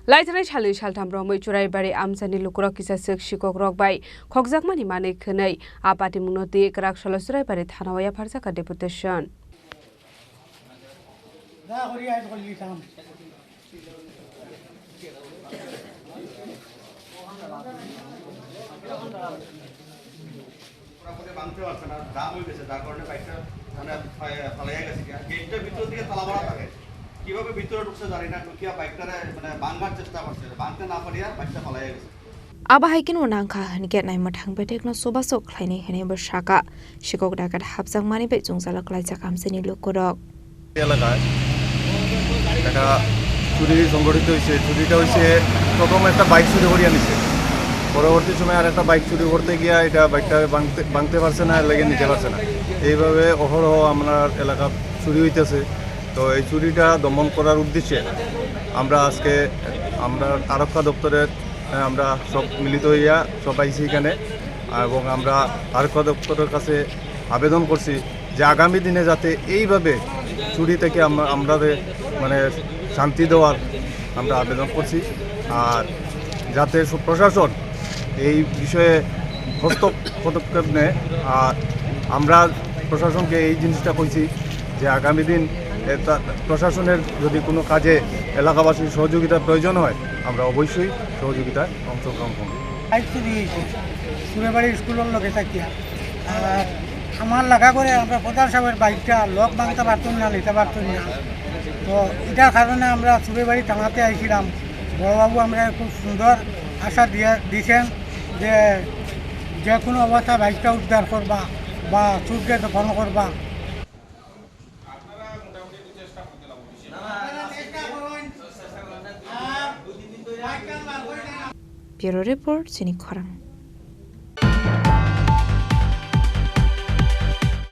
Laithanai Chali Shaltam Romoi Churaibari Amsani Lukurok is a Sikok Rokbai, Khokjakmani Mani Khunei, Patimungo Kraksalo Churaibari Thanao Yapharjakha Deputation. কিভাবে ভিতরে ঢুকছে জানি না ঢুকিয়া বাইকটারে মানে ভাঙার চেষ্টা করছে ভাঙতে না পারিয়া বাইকটা পালাইয়া গেছে Abahaikin Wanangka and get nine matang betek no sobaso kleine heneba shaka. Sikok dagat Khokjakmani be jungzala Khokjakmani lukurok. এলাকায় একটা চুরি সংগঠিত হয়েছে। চুরিটা হয়েছে প্রথম একটা বাইক চুরি করে আনিছে, পরবর্তী সময় আর একটা বাইক চুরি করতে গিয়া এটা বাইকটা ভাঙতে পারছে না, লেগে নিতে পারছে না। এইভাবে অহরহ আমার এলাকা চুরি হইতেছে। তো এই চুরিটা দমন করার উদ্দেশ্যে আমরা আজকে আমরা আরক্ষা দপ্তরের আমরা সব মিলিত হইয়া সব আইছি এখানে, এবং আমরা আরক্ষা দপ্তরের কাছে আবেদন করছি যে আগামী দিনে যাতে এইভাবে চুরি থেকে আমাদের মানে শান্তি দেওয়ার আমরা আবেদন করছি, আর যাতে প্রশাসন এই বিষয়ে পদক্ষেপ নেয়। আর আমরা প্রশাসনকে এই জিনিসটা কইছি যে আগামী দিন প্রশাসনের যদি কোনো কাজে এলাকাবাসীর সহযোগিতার প্রয়োজন হয় আমরা অবশ্যই সহযোগিতায় অংশগ্রহণ করব। চুরাইবাড়ি স্কুলের লোকে থাকিয়া আর আমার লাগা করে আমরা প্রধান সাহেবের বাইকটা লক ভাঙতে পারতাম না, নিতে পারতাম না। তো এটার কারণে আমরা চুরাইবাড়ি থানাতে আইছিলাম। বড়বাবু আমরা খুব সুন্দর আশা দিয়েছেন যে যে কোনো অবস্থায় বাইকটা উদ্ধার করবা বা চুরকে দফন করবা। Bureau Report, Chini Khorang.